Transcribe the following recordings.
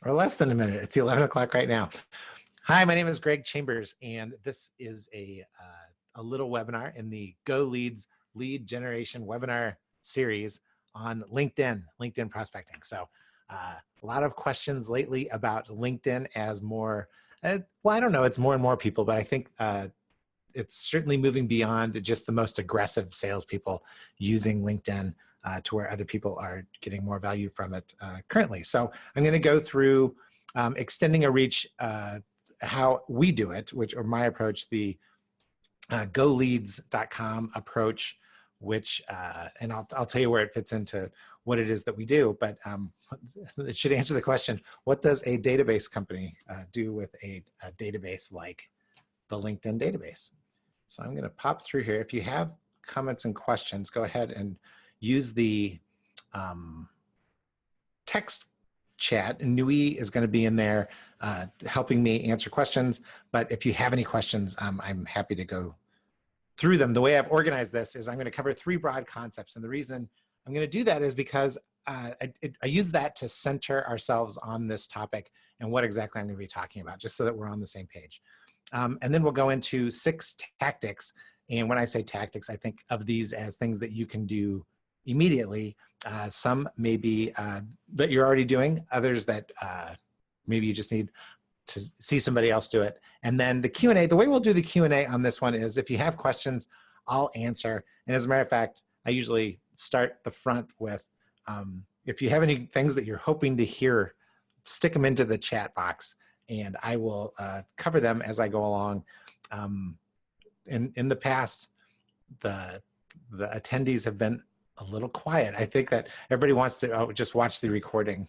or less than a minute. It's 11 o'clock right now. Hi, my name is Greg Chambers, and this is a little webinar in the Go Leads Lead Generation webinar series on LinkedIn prospecting. So a lot of questions lately about LinkedIn as more, well, I don't know, it's more and more people, but I think it's certainly moving beyond just the most aggressive salespeople using LinkedIn to where other people are getting more value from it currently. So I'm going to go through extending a reach, how we do it, or my approach, the goleads.com approach, which, and I'll tell you where it fits into what it is that we do, but it should answer the question, what does a database company do with a database like the LinkedIn database? So I'm going to pop through here. If you have comments and questions, go ahead and use the text chat. Nui is going to be in there helping me answer questions. But if you have any questions, I'm happy to go through them. The way I've organized this is I'm going to cover 3 broad concepts. And the reason I'm going to do that is because I use that to center ourselves on this topic and what exactly I'm going to be talking about, just so that we're on the same page. And then we'll go into 6 tactics. And when I say tactics, I think of these as things that you can do immediately. Some may be that you're already doing, others that maybe you just need to see somebody else do it. And then the Q&A, the way we'll do the Q&A on this one is if you have questions, I'll answer. And as a matter of fact, I usually start the front with, if you have any things that you're hoping to hear, stick them into the chat box and I will cover them as I go along. In the past, the attendees have been a little quiet. I think that everybody wants to just watch the recording.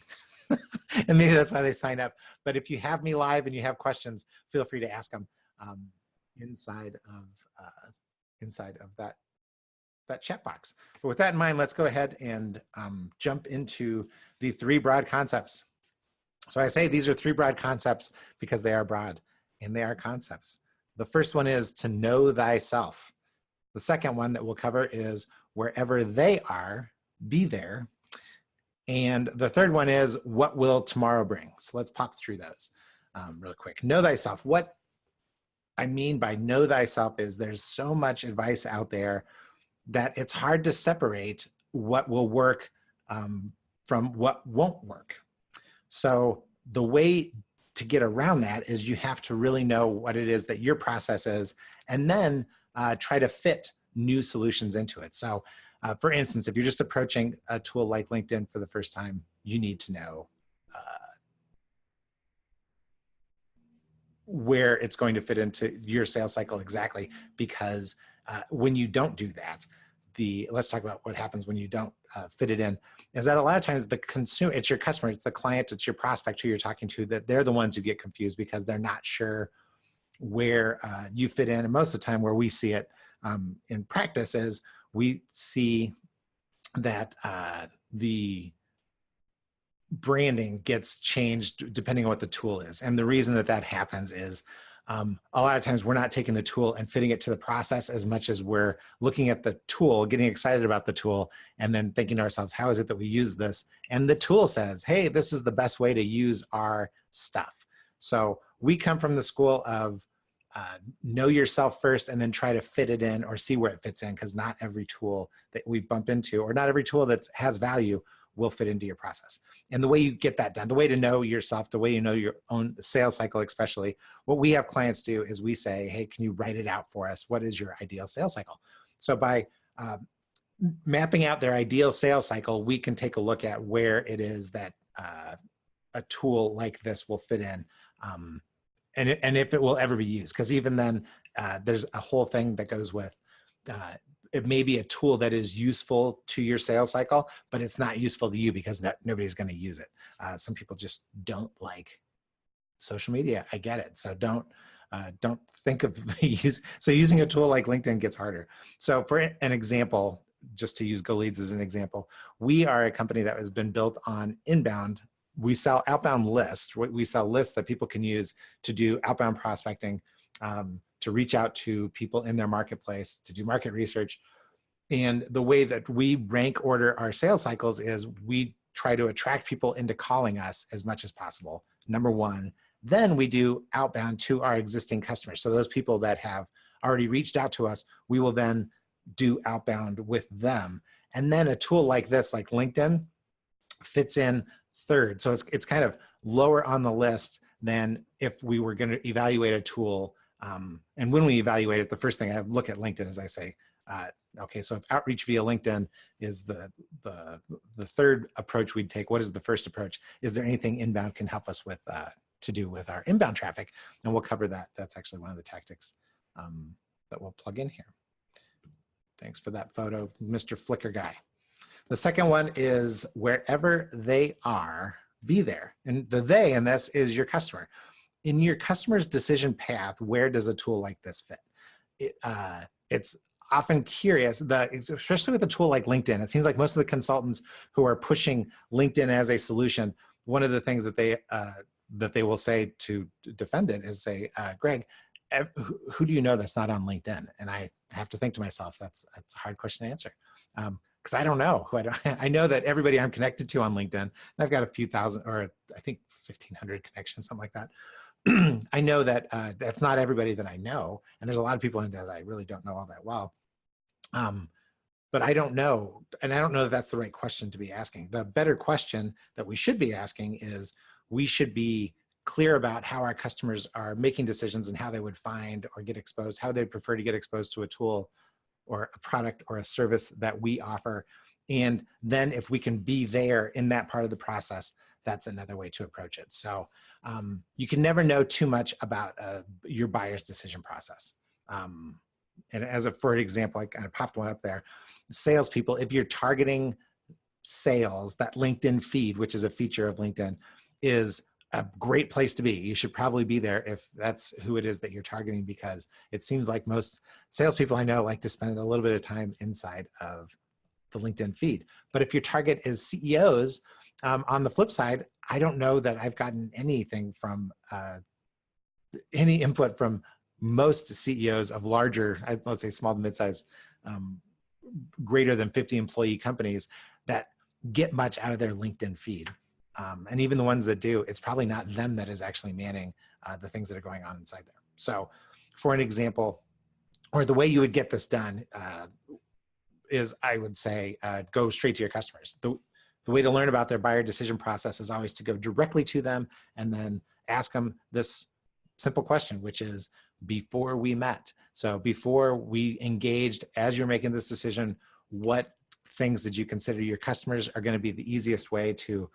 And maybe that's why they sign up. But if you have me live and you have questions, feel free to ask them inside of that chat box. But with that in mind, let's go ahead and jump into the 3 broad concepts. So I say these are 3 broad concepts because they are broad and they are concepts. The first one is to know thyself. The second one that we'll cover is wherever they are, be there. And the third one is what will tomorrow bring? So let's pop through those real quick. Know thyself. What I mean by know thyself is there's so much advice out there that it's hard to separate what will work from what won't work. So the way to get around that is you have to really know what it is that your process is and then try to fit new solutions into it. So for instance, if you're just approaching a tool like LinkedIn for the first time, you need to know where it's going to fit into your sales cycle exactly, because when you don't do that, let's talk about what happens when you don't fit it in, is that a lot of times the consumer, it's your customer, it's the client, it's your prospect who you're talking to, that they're the ones who get confused because they're not sure where you fit in. And most of the time where we see it in practice is we see that the branding gets changed depending on what the tool is. And the reason that that happens is a lot of times we're not taking the tool and fitting it to the process as much as we're looking at the tool, getting excited about the tool, and then thinking to ourselves, how is it that we use this? And the tool says, hey, this is the best way to use our stuff. So we come from the school of know yourself first and then try to fit it in or see where it fits in, because not every tool that we bump into or not every tool that has value will fit into your process. And the way you get that done, the way to know yourself, the way you know your own sales cycle especially, what we have clients do is we say, hey, can you write it out for us? What is your ideal sales cycle? So by mapping out their ideal sales cycle, we can take a look at where it is that a tool like this will fit in. And if it will ever be used, because even then, there's a whole thing that goes with it may be a tool that is useful to your sales cycle, but it's not useful to you because nobody's going to use it. Some people just don't like social media. I get it. So don't think of using a tool like LinkedIn gets harder. So for an example, just to use GoLeads as an example, we are a company that has been built on inbound. We sell outbound lists. We sell lists that people can use to do outbound prospecting, to reach out to people in their marketplace, to do market research. And the way that we rank order our sales cycles is we try to attract people into calling us as much as possible, number one. Then we do outbound to our existing customers. So those people that have already reached out to us, we will then do outbound with them. And then a tool like this, like LinkedIn, fits in third. So it's kind of lower on the list than if we were going to evaluate a tool. And when we evaluate it, the first thing I look at LinkedIn is I say, okay, so if outreach via LinkedIn is the third approach we'd take, what is the first approach? Is there anything inbound can help us with to do with our inbound traffic? And we'll cover that. That's actually one of the tactics that we'll plug in here. Thanks for that photo, Mr. Flickr guy. The second one is wherever they are, be there. And the they in this is your customer. In your customer's decision path, where does a tool like this fit? It's often curious, especially with a tool like LinkedIn. It seems like most of the consultants who are pushing LinkedIn as a solution, one of the things that they will say to defend it is say, Greg, who do you know that's not on LinkedIn? And I have to think to myself, that's a hard question to answer. Because I don't know who I know that everybody I'm connected to on LinkedIn, and I've got a few thousand, or I think 1,500 connections, something like that. I know that that's not everybody that I know, and there's a lot of people in there that I really don't know all that well. But I don't know, and I don't know that that's the right question to be asking. The better question that we should be asking is, we should be clear about how our customers are making decisions and how they would find or get exposed, how they'd prefer to get exposed to a tool or a product or a service that we offer. And then if we can be there in that part of the process, that's another way to approach it. So you can never know too much about your buyer's decision process. And for example, I kind of popped one up there, salespeople, if you're targeting sales, that LinkedIn feed, which is a feature of LinkedIn, is a great place to be. You should probably be there if that's who it is that you're targeting, because it seems like most salespeople I know like to spend a little bit of time inside of the LinkedIn feed. But if your target is CEOs, on the flip side, I don't know that I've gotten anything from any input from most CEOs of larger, let's say small to mid-size, greater than 50 employee companies that get much out of their LinkedIn feed. And even the ones that do, it's probably not them that is actually manning the things that are going on inside there. So for an example, or the way you would get this done is, I would say, go straight to your customers. The way to learn about their buyer decision process is always to go directly to them and then ask them this simple question, which is, before we met, so before we engaged, as you're making this decision, what things did you consider your customers are going to be the easiest way to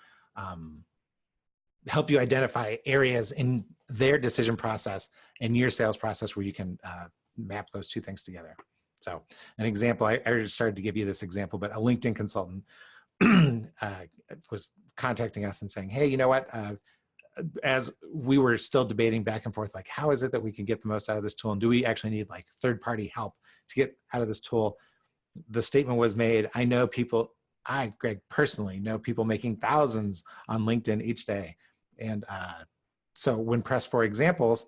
help you identify areas in their decision process and your sales process where you can map those two things together. So an example, I already started to give you this example, but a LinkedIn consultant was contacting us and saying, hey, you know what, as we were still debating back and forth, like, how is it that we can get the most out of this tool? And do we actually need like third-party help to get out of this tool? The statement was made, I know people, Greg, personally know people making thousands on LinkedIn each day. And so when pressed for examples,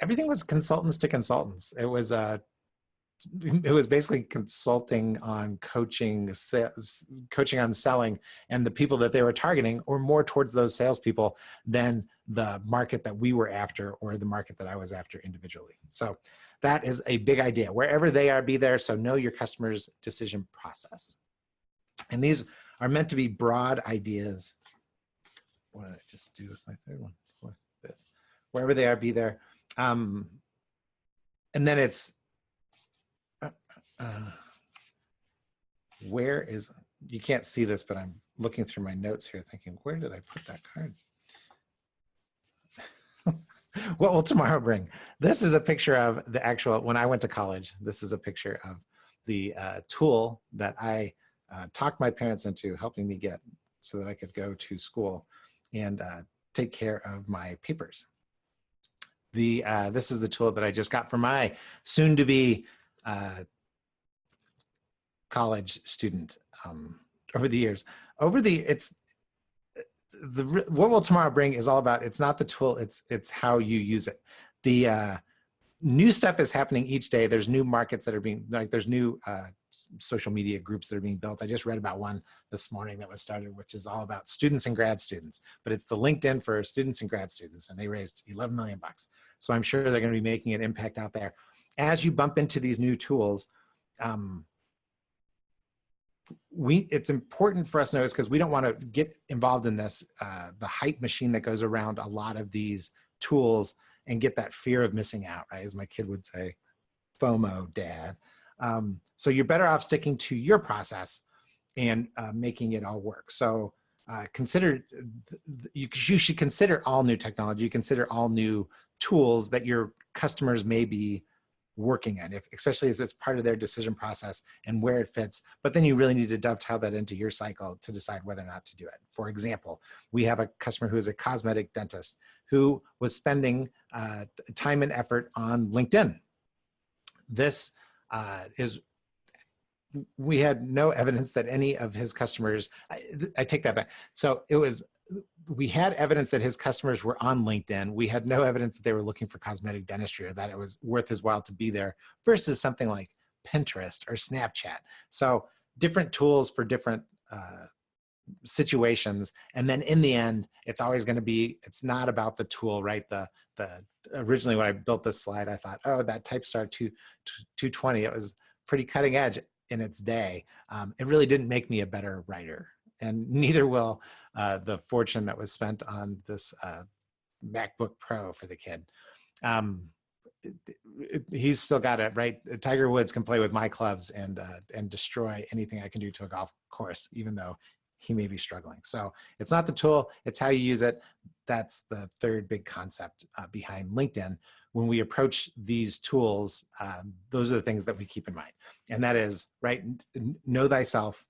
everything was consultants to consultants. It was basically consulting on coaching on selling, and the people that they were targeting or more towards those salespeople than the market that we were after or the market that I was after individually. So that is a big idea. Wherever they are, be there. So know your customer's decision process. And these are meant to be broad ideas. What did I just do with my third one? Fourth, fifth. Wherever they are, be there. And then it's, where is, you can't see this, but I'm looking through my notes here thinking, where did I put that card? What will tomorrow bring? This is a picture of the actual, when I went to college, this is a picture of the tool that I talked my parents into helping me get so that I could go to school and take care of my papers. This is the tool that I just got for my soon-to-be college student over the years. What will tomorrow bring is all about, it's not the tool, it's how you use it. The new stuff is happening each day. There's new markets that are being, like there's new social media groups that are being built. I just read about one this morning that was started, which is all about students and grad students, but it's the LinkedIn for students and grad students, and they raised 11 million bucks. So I'm sure they're going to be making an impact out there. As you bump into these new tools, it's important for us to know is because we don't want to get involved in this, the hype machine that goes around a lot of these tools and get that fear of missing out, right? As my kid would say, FOMO, dad. So you're better off sticking to your process and making it all work. So you should consider all new technology, consider all new tools that your customers may be working in, especially as it's part of their decision process and where it fits. But then you really need to dovetail that into your cycle to decide whether or not to do it. For example, we have a customer who is a cosmetic dentist who was spending time and effort on LinkedIn. This we had no evidence that any of his customers, I take that back. So we had evidence that his customers were on LinkedIn. We had no evidence that they were looking for cosmetic dentistry or that it was worth his while to be there versus something like Pinterest or Snapchat. So different tools for different situations. And then in the end, it's always going to be, it's not about the tool, right? Originally when I built this slide, I thought, oh, that TypeStar 220, it was pretty cutting edge in its day. It really didn't make me a better writer. And neither will the fortune that was spent on this MacBook Pro for the kid. He's still got it, right? Tiger Woods can play with my clubs and destroy anything I can do to a golf course, even though he may be struggling. So it's not the tool, it's how you use it. That's the third big concept behind LinkedIn. When we approach these tools, those are the things that we keep in mind. And that is, right, know thyself.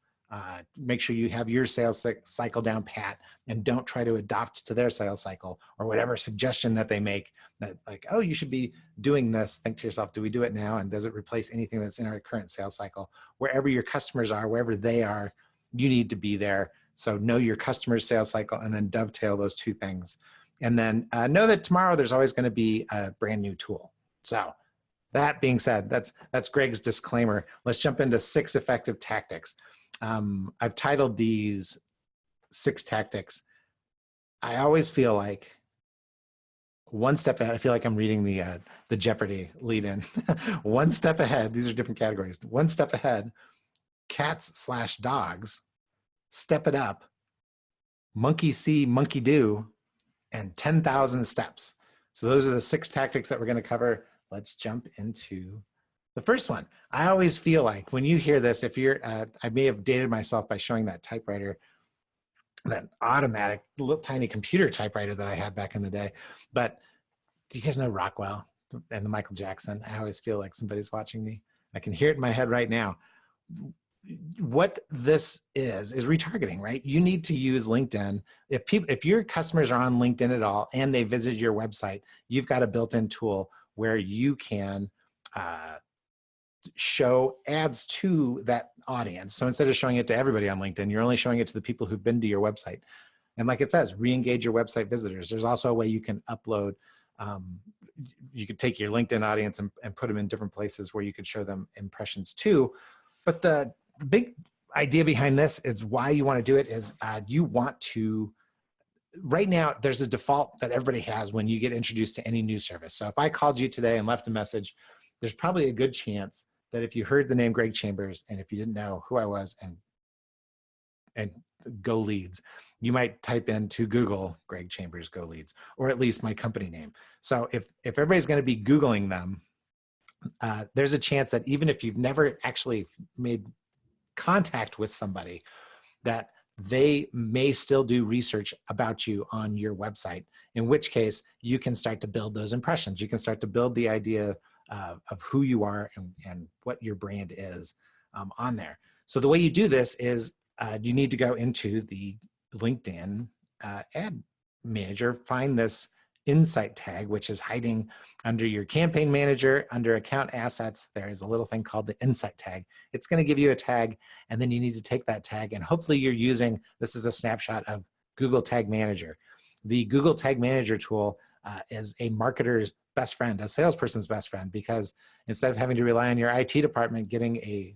Make sure you have your sales cycle down pat and don't try to adopt to their sales cycle or whatever suggestion that they make that like, oh, you should be doing this. Think to yourself, do we do it now? And does it replace anything that's in our current sales cycle? Wherever your customers are, wherever they are, you need to be there. So know your customer's sales cycle and then dovetail those two things. And then know that tomorrow there's always going to be a brand new tool. So that being said, that's Greg's disclaimer. Let's jump into 6 effective tactics. I've titled these 6 tactics. I always feel like one step ahead. I feel like I'm reading the Jeopardy lead in. One step ahead. These are different categories. One step ahead, cats/dogs, step it up, monkey see, monkey do, and 10,000 steps. So those are the 6 tactics that we're going to cover. Let's jump into the first one. I always feel like when you hear this, if you're, I may have dated myself by showing that typewriter, that automatic little tiny computer typewriter that I had back in the day. But do you guys know Rockwell and the Michael Jackson? I always feel like somebody's watching me. I can hear it in my head right now. What this is retargeting, right? You need to use LinkedIn. If your customers are on LinkedIn at all and they visit your website, you've got a built-in tool where you can show ads to that audience. So instead of showing it to everybody on LinkedIn, you're only showing it to the people who've been to your website. And like it says, re-engage your website visitors. There's also a way you can upload, you could take your LinkedIn audience and put them in different places where you could show them impressions too. But the big idea behind this is why you want to do it is you want to, right now, there's a default that everybody has when you get introduced to any new service. So if I called you today and left a message, there's probably a good chance that if you heard the name Greg Chambers and if you didn't know who I was and go leads, you might type into Google Greg Chambers go leads, or at least my company name. So if everybody's going to be Googling them, there's a chance that even if you've never actually made contact with somebody, that they may still do research about you on your website, in which case you can start to build those impressions. You can start to build the idea of who you are and what your brand is on there. So the way you do this is you need to go into the LinkedIn ad manager, find this insight tag, which is hiding under your campaign manager, under account assets. There is a little thing called the insight tag. It's going to give you a tag, and then you need to take that tag, and hopefully you're using, this is a snapshot of Google Tag Manager. The Google Tag Manager tool is a marketer's best friend, a salesperson's best friend, because instead of having to rely on your IT department getting a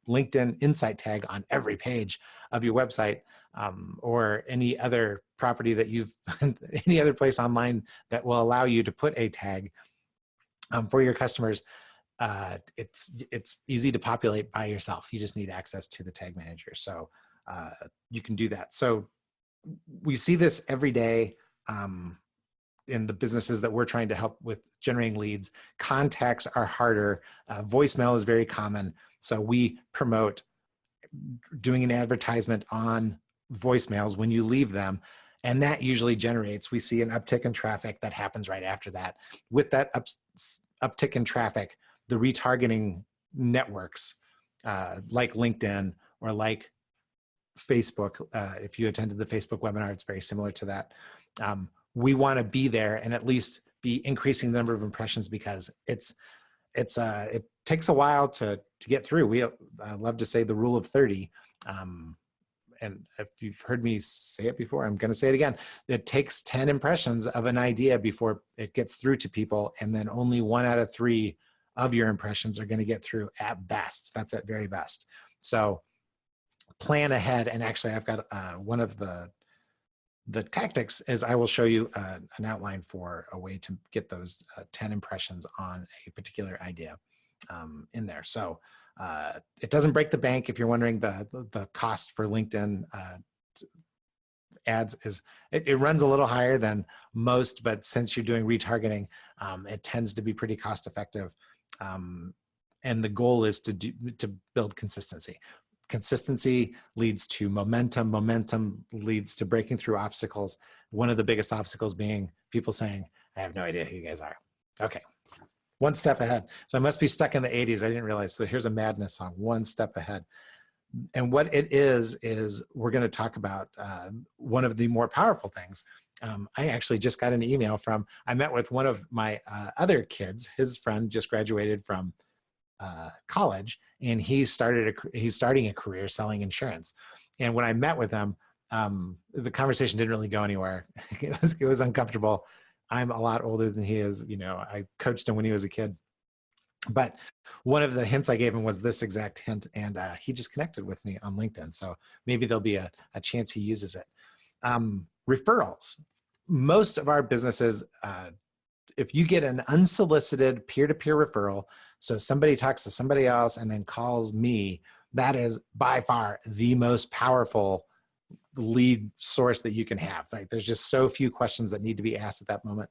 LinkedIn Insight tag on every page of your website, or any other property that you've, any other place online that will allow you to put a tag for your customers, it's easy to populate by yourself. You just need access to the tag manager. So you can do that. So we see this every day in the businesses that we're trying to help with generating leads. Contacts are harder. Voicemail is very common. So we promote doing an advertisement on voicemails when you leave them. And that usually generates, we see an uptick in traffic that happens right after that. With that uptick in traffic, the retargeting networks like LinkedIn or like Facebook, if you attended the Facebook webinar, it's very similar to that. We want to be there and at least be increasing the number of impressions, because it takes a while to get through. We love to say the rule of 30. And if you've heard me say it before, I'm going to say it again. It takes 10 impressions of an idea before it gets through to people. And then only 1 out of 3 of your impressions are going to get through at best. That's at very best. So plan ahead. And actually, I've got one of the tactics is I will show you an outline for a way to get those 10 impressions on a particular idea in there. So it doesn't break the bank. If you're wondering, the cost for LinkedIn ads is, it runs a little higher than most, but since you're doing retargeting, it tends to be pretty cost effective. And the goal is to build consistency. Consistency leads to momentum. Momentum leads to breaking through obstacles. One of the biggest obstacles being people saying, I have no idea who you guys are. Okay, one step ahead. So I must be stuck in the 80s. I didn't realize. So here's a Madness song, One Step Ahead. And what it is we're going to talk about one of the more powerful things. I actually just got an email from, I met with one of my other kids. His friend just graduated from college, and he's starting a career selling insurance. And when I met with him, the conversation didn't really go anywhere. It was uncomfortable. I'm a lot older than he is. You know, I coached him when he was a kid. But one of the hints I gave him was this exact hint, and he just connected with me on LinkedIn. So maybe there'll be a chance he uses it. Referrals. Most of our businesses, if you get an unsolicited peer-to-peer referral, so somebody talks to somebody else and then calls me, that is by far the most powerful lead source that you can have. Right? There's just so few questions that need to be asked at that moment.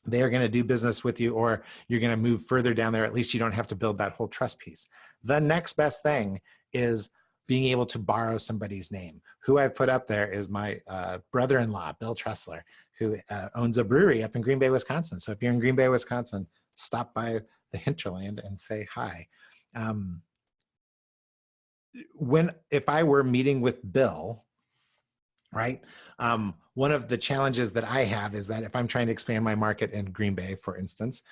They are going to do business with you, or you're going to move further down there. At least you don't have to build that whole trust piece. The next best thing is being able to borrow somebody's name. Who I've put up there is my brother-in-law, Bill Tressler, who owns a brewery up in Green Bay, Wisconsin. So if you're in Green Bay, Wisconsin, stop by the hinterland and say hi. If I were meeting with Bill, right? One of the challenges that I have is that if I'm trying to expand my market in Green Bay, for instance,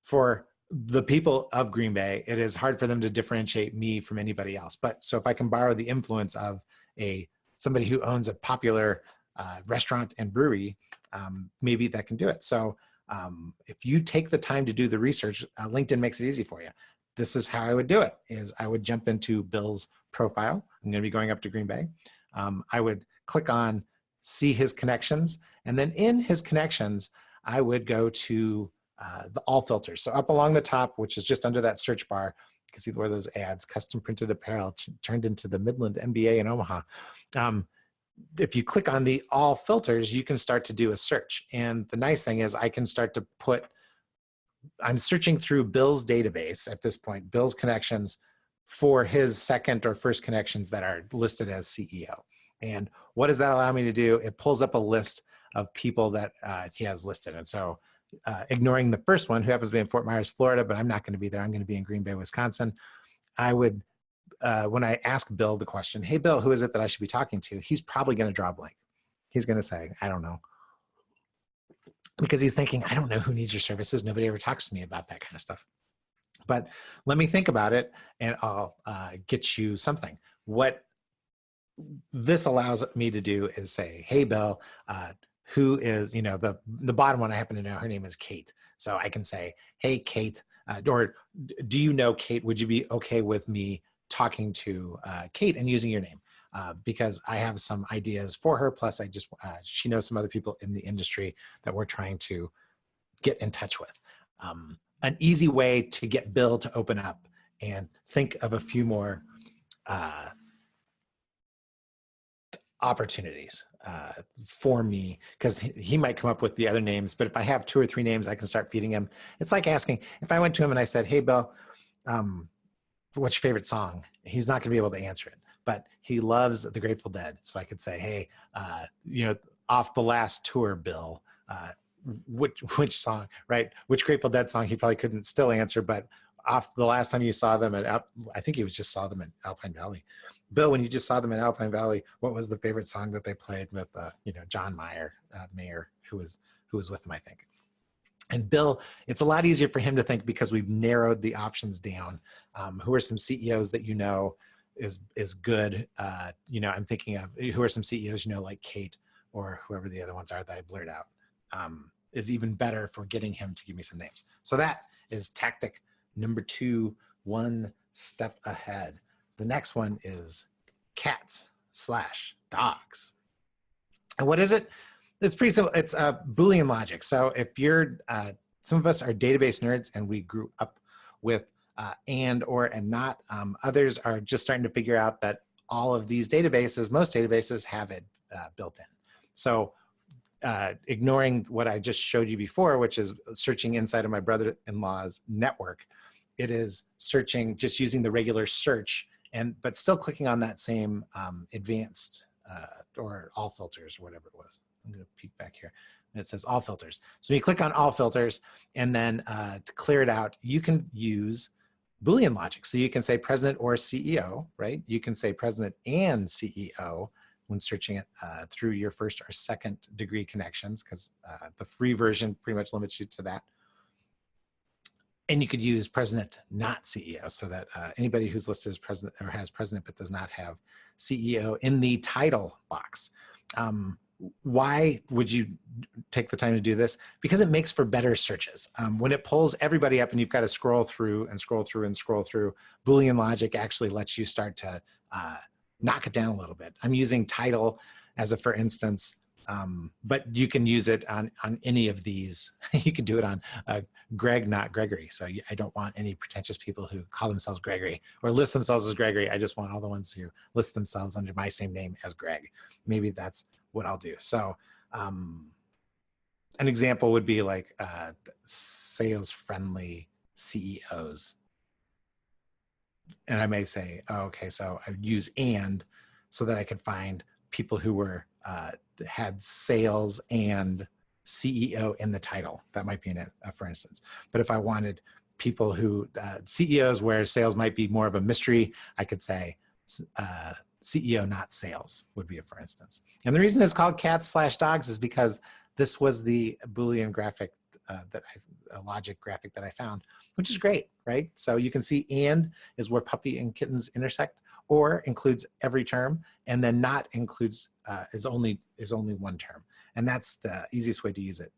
for the people of Green Bay, it is hard for them to differentiate me from anybody else. But so if I can borrow the influence of somebody who owns a popular restaurant and brewery, maybe that can do it. So if you take the time to do the research, LinkedIn makes it easy for you. This is how I would do it, is I would jump into Bill's profile. I'm going to be going up to Green Bay. I would click on see his connections. And then in his connections, I would go to the all filters. So up along the top, which is just under that search bar, you can see where those ads, custom printed apparel turned into the Midland MBA in Omaha. If you click on the all filters, you can start to do a search. And the nice thing is I can start to I'm searching through Bill's database at this point, Bill's connections for his second or first connections that are listed as CEO. And what does that allow me to do? It pulls up a list of people that he has listed. And so ignoring the first one, who happens to be in Fort Myers, Florida, but I'm not going to be there. I'm going to be in Green Bay, Wisconsin. I would, when I ask Bill the question, hey, Bill, who is it that I should be talking to? He's probably going to draw a blank. He's going to say, I don't know. Because he's thinking, I don't know who needs your services. Nobody ever talks to me about that kind of stuff. But let me think about it, and I'll get you something. What this allows me to do is say, hey, Bill, who is, the bottom one I happen to know, her name is Kate. So I can say, hey, Kate, or do you know Kate? Would you be okay with me talking to Kate and using your name? Because I have some ideas for her. Plus, she knows some other people in the industry that we're trying to get in touch with. An easy way to get Bill to open up and think of a few more opportunities for me, because he might come up with the other names, but if I have 2 or 3 names, I can start feeding him. It's like asking, if I went to him and I said, hey, Bill, what's your favorite song? He's not gonna be able to answer it, but he loves the Grateful Dead. So I could say, hey, off the last tour, Bill, which song, right? Which Grateful Dead song? He probably couldn't still answer, but off the last time you saw them I think he just saw them at Alpine Valley. Bill, when you just saw them in Alpine Valley, what was the favorite song that they played with, John Mayer, who was with them, I think. And Bill, it's a lot easier for him to think because we've narrowed the options down. Who are some CEOs that is good? I'm thinking of who are some CEOs like Kate or whoever the other ones are that I blurred out. Is even better for getting him to give me some names. So that is tactic number 2, one step ahead. The next one is cats/dogs. And what is it? It's pretty simple. It's Boolean logic. So if you're, some of us are database nerds and we grew up with and, or, and not. Others are just starting to figure out that all of these databases, most databases have it built in. So ignoring what I just showed you before, which is searching inside of my brother-in-law's network, it is searching, just using the regular search, but still clicking on that same advanced or all filters or whatever it was. I'm going to peek back here. And it says all filters. So when you click on all filters and then to clear it out, you can use Boolean logic. So you can say president or CEO, right? You can say president and CEO when searching it through your first or second degree connections, because the free version pretty much limits you to that. And you could use president, not CEO, so that anybody who's listed as president or has president but does not have CEO in the title box. Why would you take the time to do this? Because it makes for better searches. When it pulls everybody up and you've got to scroll through and scroll through and scroll through, Boolean logic actually lets you start to knock it down a little bit. I'm using title as a for instance, but you can use it on any of these. You can do it on Greg, not Gregory. So I don't want any pretentious people who call themselves Gregory or list themselves as Gregory. I just want all the ones who list themselves under my same name as Greg. Maybe that's what I'll do. So an example would be like sales-friendly CEOs. And I may say, oh, okay, so I would use and so that I could find people who were had sales and CEO in the title. That might be in it, for instance. But if I wanted people who, CEOs where sales might be more of a mystery, I could say CEO, not sales would be a for instance. And the reason it's called cats/dogs is because this was the Boolean graphic a logic graphic that I found, which is great, right? So you can see and is where puppy and kittens intersect, or includes every term, and then not includes is only one term. And that's the easiest way to use it.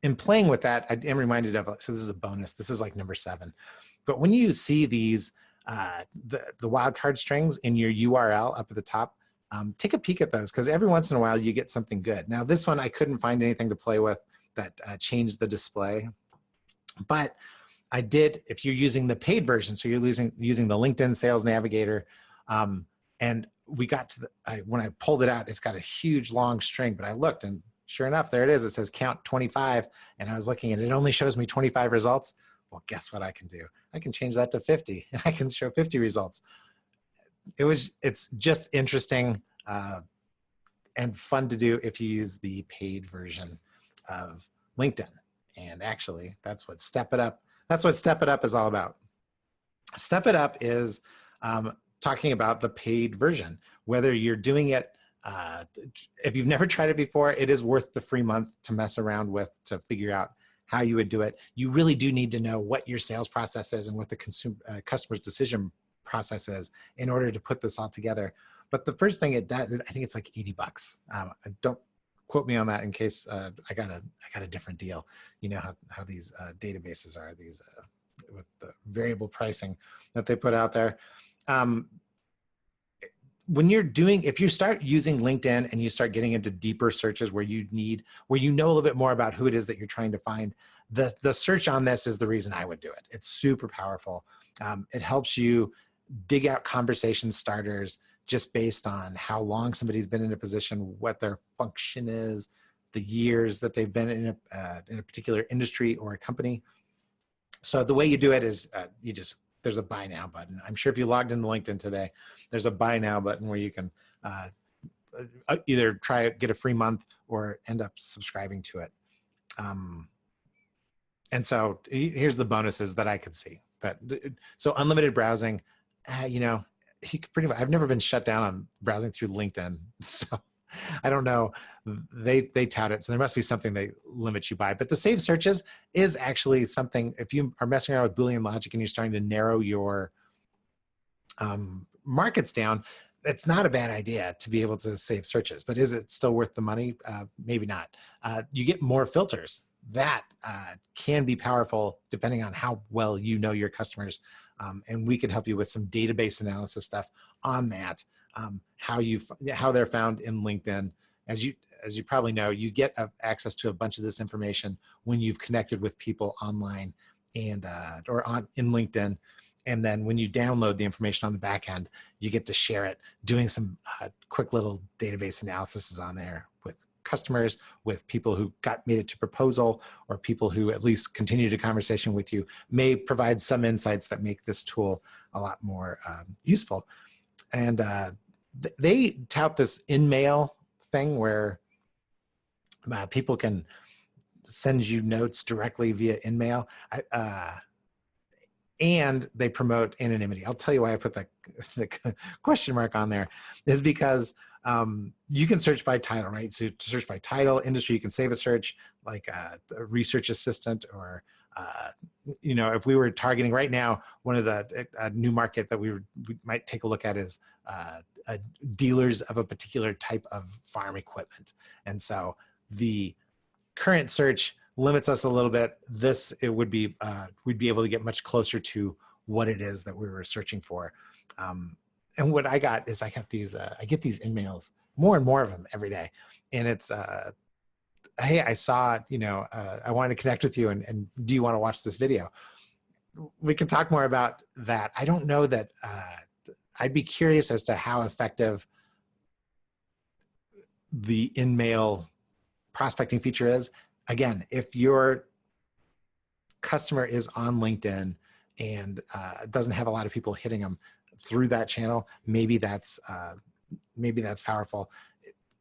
In playing with that, I am reminded of, so this is a bonus, this is like number 7. But when you see these, the wildcard strings in your URL up at the top, take a peek at those, because every once in a while you get something good. Now this one, I couldn't find anything to play with that changed the display. But I did, if you're using the paid version, so you're using the LinkedIn Sales Navigator, and we got to when I pulled it out, it's got a huge long string, but I looked and sure enough, there it is. It says count 25. And I was looking and it only shows me 25 results. Well, guess what I can do? I can change that to 50 and I can show 50 results. It's just interesting and fun to do if you use the paid version of LinkedIn. And actually, that's what Step It Up is all about. Step It Up is talking about the paid version. Whether you're doing it, if you've never tried it before, it is worth the free month to mess around with, to figure out how you would do it. You really do need to know what your sales process is and what the customer's decision process is in order to put this all together. But the first thing it does, I think it's like $80. I don't quote me on that in case I got a different deal. You know how these databases are, these with the variable pricing that they put out there. When you're doing, if you start using LinkedIn and you start getting into deeper searches where you know a little bit more about who it is that you're trying to find, the search on this is the reason I would do it. It's super powerful. It helps you dig out conversation starters just based on how long somebody's been in a position, what their function is, the years that they've been in a particular industry or a company. So the way you do it is there's a buy now button. I'm sure if you logged into LinkedIn today, there's a buy now button where you can either get a free month or end up subscribing to it. And so here's the bonuses that I could see. So unlimited browsing, you know, he could pretty much, I've never been shut down on browsing through LinkedIn. So I don't know, they tout it. So there must be something they limit you by, but the saved searches is actually something, if you are messing around with Boolean logic and you're starting to narrow your markets down, it's not a bad idea to be able to save searches, but is it still worth the money? Maybe not. You get more filters. That can be powerful depending on how well you know your customers. And we can help you with some database analysis stuff on that. How they're found in LinkedIn. As you probably know, you get access to a bunch of this information when you've connected with people online and in LinkedIn. And then when you download the information on the back end, you get to share it, doing some quick little database analysis on there with customers, with people who made it to proposal, or people who at least continued a conversation with you, may provide some insights that make this tool a lot more useful. And they tout this in-mail thing where people can send you notes directly via in-mail. And they promote anonymity. I'll tell you why I put the question mark on there is because you can search by title, right? So to search by title, industry, you can save a search like a research assistant, or you know, if we were targeting right now, one of the new market that we might take a look at is dealers of a particular type of farm equipment. And so the current search limits us a little bit. We'd be able to get much closer to what it is that we were searching for. And what I got is I get these in-mails, more and more of them every day. And it's, hey, I saw, you know, I wanted to connect with you, and do you want to watch this video? We can talk more about that. I don't know that, I'd be curious as to how effective the in-mail prospecting feature is. Again, if your customer is on LinkedIn and doesn't have a lot of people hitting them through that channel, maybe that's powerful.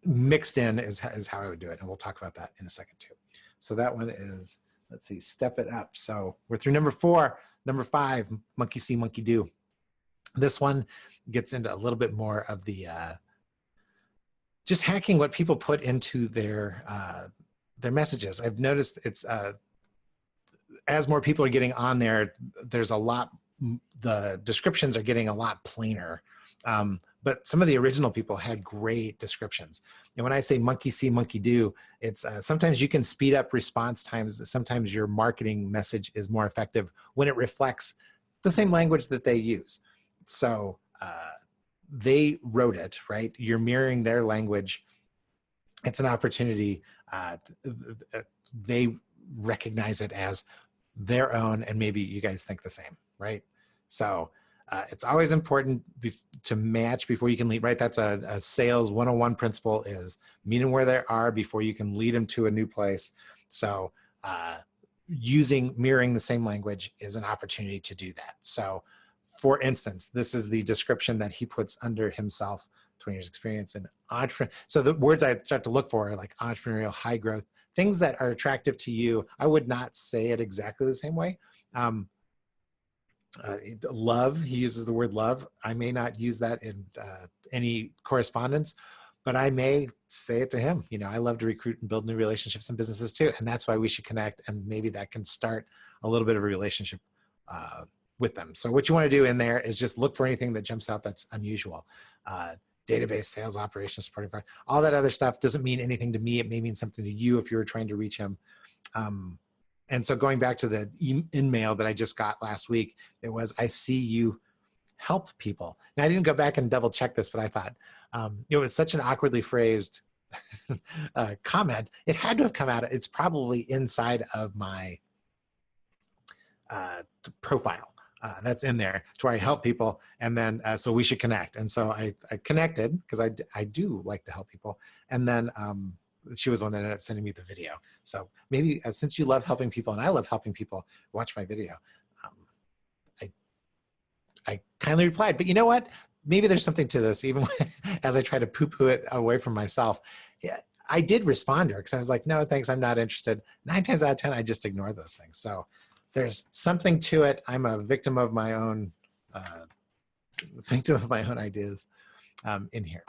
Mixed in is how I would do it, and we'll talk about that in a second too. So that one is, let's see, step it up. So we're through number 4. Number 5, monkey see, monkey do. This one gets into a little bit more of the just hacking what people put into their messages. I've noticed it's as more people are getting on there, there's a lot, the descriptions are getting a lot plainer. But some of the original people had great descriptions. And when I say monkey see, monkey do, it's sometimes you can speed up response times. Sometimes your marketing message is more effective when it reflects the same language that they use. So they wrote it, right? You're mirroring their language. It's an opportunity. They recognize it as their own, and maybe you guys think the same, right? So it's always important to match before you can lead, right? That's a sales 101 principle, is meet them where they are before you can lead them to a new place. So mirroring the same language is an opportunity to do that. So for instance, this is the description that he puts under himself: 20 years experience in entrepreneur. So the words I start to look for are like entrepreneurial, high growth, things that are attractive to you. I would not say it exactly the same way. Love, he uses the word love. I may not use that in any correspondence, but I may say it to him. You know, I love to recruit and build new relationships and businesses too. And that's why we should connect. And maybe that can start a little bit of a relationship with them. So what you want to do in there is just look for anything that jumps out that's unusual. database, sales, operations, supporting, all that other stuff doesn't mean anything to me. It may mean something to you if you were trying to reach him. And so going back to the email that I just got last week, it was, I see you help people. Now I didn't go back and double check this, but I thought it was such an awkwardly phrased comment. It had to have come out. It's probably inside of my profile that's in there to where I help people. And then, so we should connect. And so I connected because I do like to help people. And then she was the one that ended up sending me the video. So maybe since you love helping people and I love helping people, watch my video. I kindly replied, but you know what? Maybe there's something to this, even as I try to poo-poo it away from myself. Yeah, I did respond to her because I was like, no, thanks, I'm not interested. 9 times out of 10, I just ignore those things. So there's something to it. I'm a victim of my own ideas in here.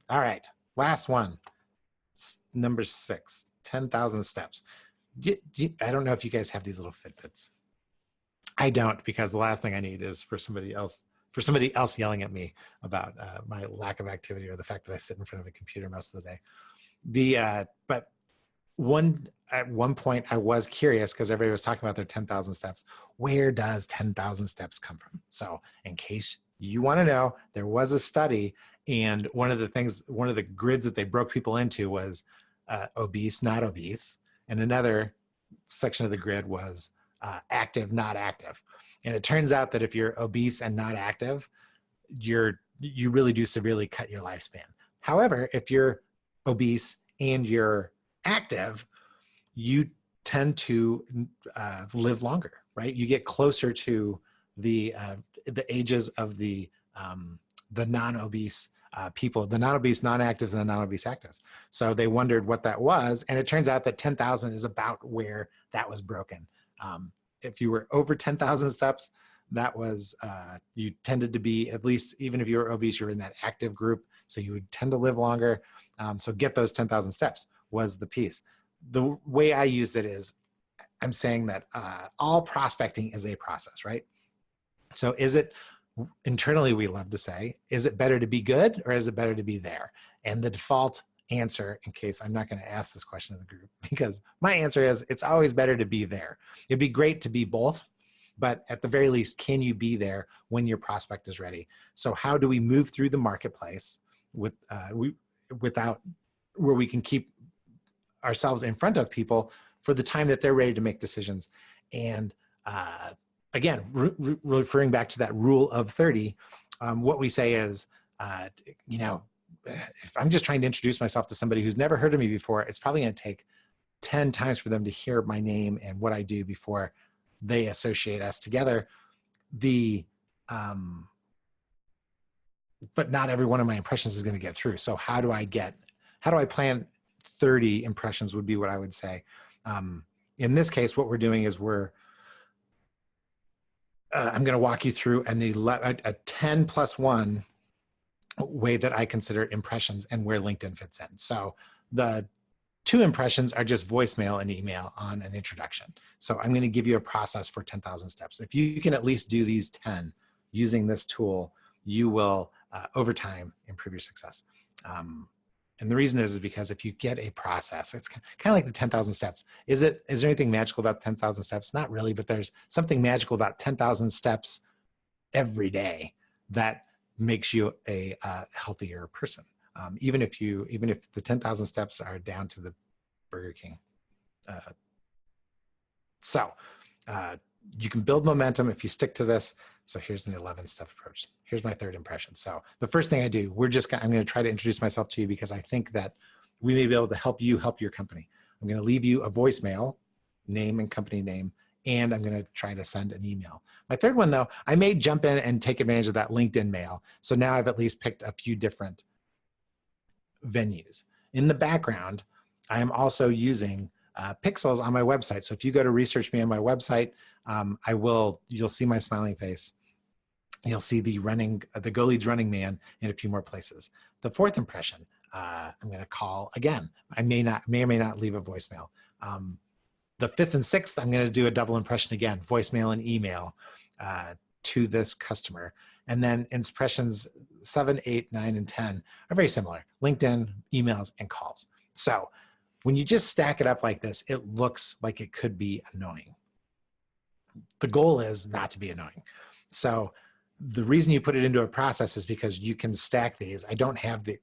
All right, last one, number 6, 10,000 steps. I don't know if you guys have these little Fitbits. I don't, because the last thing I need is for somebody else yelling at me about my lack of activity or the fact that I sit in front of a computer most of the day. But at one point I was curious because everybody was talking about their 10,000 steps. Where does 10,000 steps come from? So in case you want to know, there was a study, and one of the grids that they broke people into was obese, not obese, and another section of the grid was active, not active. And it turns out that if you're obese and not active, you really do severely cut your lifespan. However, if you're obese and you're active, you tend to live longer, right? You get closer to the ages of the non-obese people, the non-obese non-actives and the non-obese actives. So they wondered what that was, and it turns out that 10,000 is about where that was broken. If you were over 10,000 steps, that was, you tended to be, at least even if you were obese, you were in that active group, so you would tend to live longer. So get those 10,000 steps was the piece. The way I use it is, I'm saying that all prospecting is a process, right? So is it, internally we love to say, is it better to be good or is it better to be there? And the default answer, in case I'm not going to ask this question to the group, because my answer is it's always better to be there. It'd be great to be both, but at the very least, can you be there when your prospect is ready? So how do we move through the marketplace without where we can keep ourselves in front of people for the time that they're ready to make decisions? And again, referring back to that rule of 30, what we say is, if I'm just trying to introduce myself to somebody who's never heard of me before, it's probably going to take 10 times for them to hear my name and what I do before they associate us together. But not every one of my impressions is going to get through. So how do I plan 30 impressions would be what I would say. In this case, what we're doing is I'm going to walk you through a 10 plus 1 way that I consider impressions and where LinkedIn fits in. So the 2 impressions are just voicemail and email on an introduction. So I'm going to give you a process for 10,000 steps. If you can at least do these 10 using this tool, you will over time improve your success. And the reason is because if you get a process, it's kind of like the 10,000 steps. Is there anything magical about 10,000 steps? Not really, but there's something magical about 10,000 steps every day that makes you a healthier person. Even if the 10,000 steps are down to the Burger King. You can build momentum if you stick to this. So here's an 11-step approach. Here's my 3rd impression. So the first thing I do, I'm going to try to introduce myself to you because I think that we may be able to help you help your company. I'm going to leave you a voicemail, name and company name, and I'm going to try to send an email. My 3rd one, though, I may jump in and take advantage of that LinkedIn mail. So now I've at least picked a few different venues. In the background, I am also using pixels on my website. So if you go to research me on my website, you'll see my smiling face. You'll see the Go Leads running man in a few more places. The 4th impression, I'm going to call again. I may or may not leave a voicemail. The 5th and 6th, I'm going to do a double impression again, voicemail and email to this customer. And then impressions 7, 8, 9, and 10 are very similar: LinkedIn, emails, and calls. So when you just stack it up like this, it looks like it could be annoying. The goal is not to be annoying. So the reason you put it into a process is because you can stack these. I don't have the,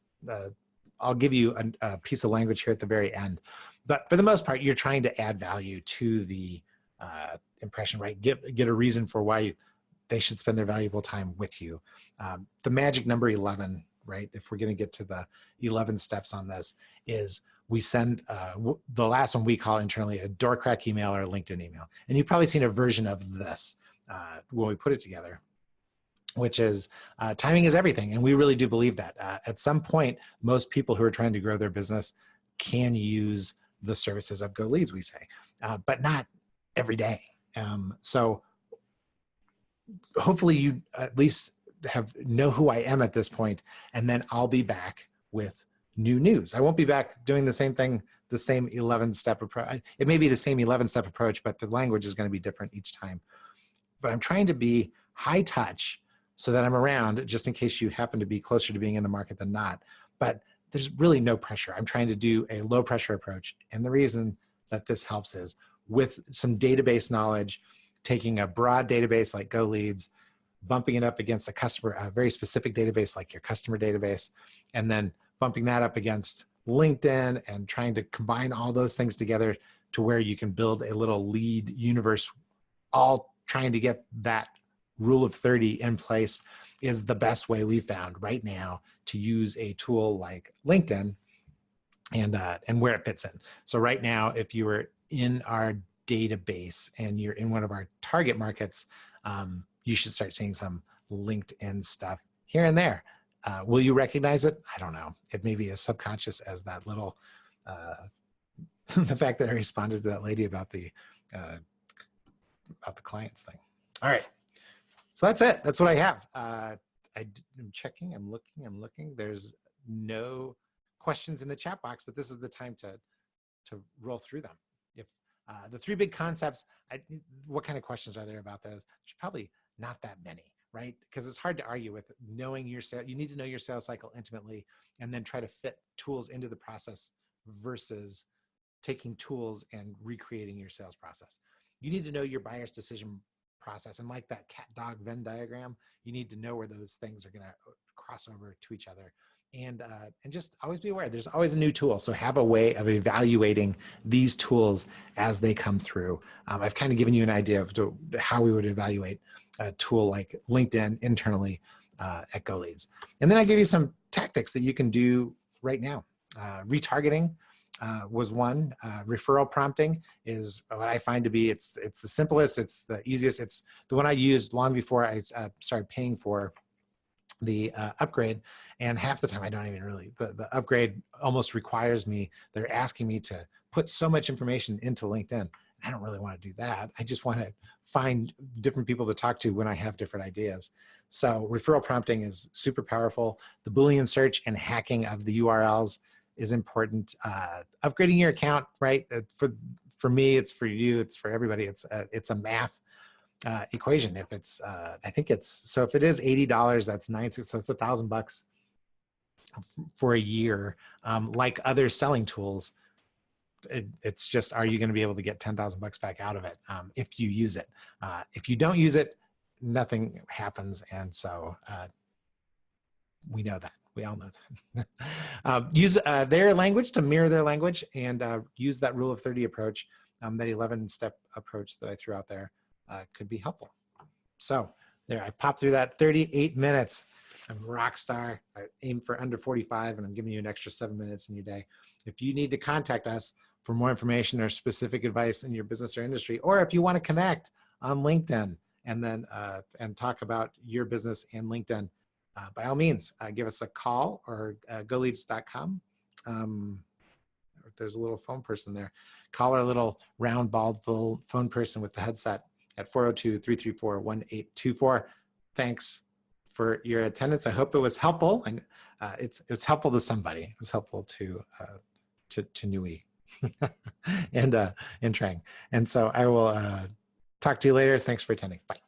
I'll give you a piece of language here at the very end. But for the most part, you're trying to add value to the impression, right? Get a reason for why they should spend their valuable time with you. The magic number 11, right? If we're going to get to the 11 steps on this, is we send the last one we call internally a door crack email or a LinkedIn email. And you've probably seen a version of this when we put it together, which is timing is everything. And we really do believe that. At some point, most people who are trying to grow their business can use the services of Go Leads, we say, but not every day. So hopefully you at least know who I am at this point, and then I'll be back with new news. I won't be back doing the same thing, the same 11-step approach. It may be the same 11-step approach, but the language is going to be different each time. But I'm trying to be high touch so that I'm around just in case you happen to be closer to being in the market than not. But there's really no pressure. I'm trying to do a low pressure approach. And the reason that this helps is with some database knowledge, taking a broad database like Go Leads, bumping it up against a very specific database like your customer database, and then bumping that up against LinkedIn and trying to combine all those things together to where you can build a little lead universe, all trying to get that rule of 30 in place, is the best way we found right now to use a tool like LinkedIn and where it fits in. So right now, if you were in our database and you're in one of our target markets, you should start seeing some LinkedIn stuff here and there. Will you recognize it? I don't know. It may be as subconscious as that little, the fact that I responded to that lady about the clients thing. All right. So that's it. That's what I have. I'm checking, I'm looking. There's no questions in the chat box, but this is the time to roll through them. If the 3 big concepts, what kind of questions are there about those? There's probably not that many, right? Because it's hard to argue with knowing your sales. You need to know your sales cycle intimately and then try to fit tools into the process versus taking tools and recreating your sales process. You need to know your buyer's decision process. And like that cat dog Venn diagram, you need to know where those things are going to cross over to each other. And just always be aware, there's always a new tool. So have a way of evaluating these tools as they come through. I've kind of given you an idea of how we would evaluate a tool like LinkedIn internally at Go Leads. And then I give you some tactics that you can do right now. Retargeting was one. Referral prompting is what I find to be, it's the simplest, it's the easiest. It's the one I used long before I started paying for the upgrade. And half the time I don't even really, the upgrade almost requires me, they're asking me to put so much information into LinkedIn. I don't really want to do that. I just want to find different people to talk to when I have different ideas. So referral prompting is super powerful. The Boolean search and hacking of the URLs is important. Upgrading your account, right? For me, it's for you, it's for everybody. It's a math equation. If it's, I think it's, so if it is $80, that's $9, so it's $1,000 for a year. Like other selling tools, it's just, are you going to be able to get $10,000 back out of it if you use it? If you don't use it, nothing happens. And so we know that. We all know that. Use their language to mirror their language, and use that rule of 30 approach. That 11-step approach that I threw out there could be helpful. So there, I popped through that 38 minutes. I'm a rock star. I aim for under 45, and I'm giving you an extra 7 minutes in your day. If you need to contact us for more information or specific advice in your business or industry, or if you want to connect on LinkedIn and then and talk about your business and LinkedIn, by all means, give us a call or goleads.com. There's a little phone person there. Call our little round, bald, full phone person with the headset at 402-334-1824. Thanks for your attendance. I hope it was helpful, and it's helpful to somebody. It's helpful to Nui and Trang. And so I will talk to you later. Thanks for attending. Bye.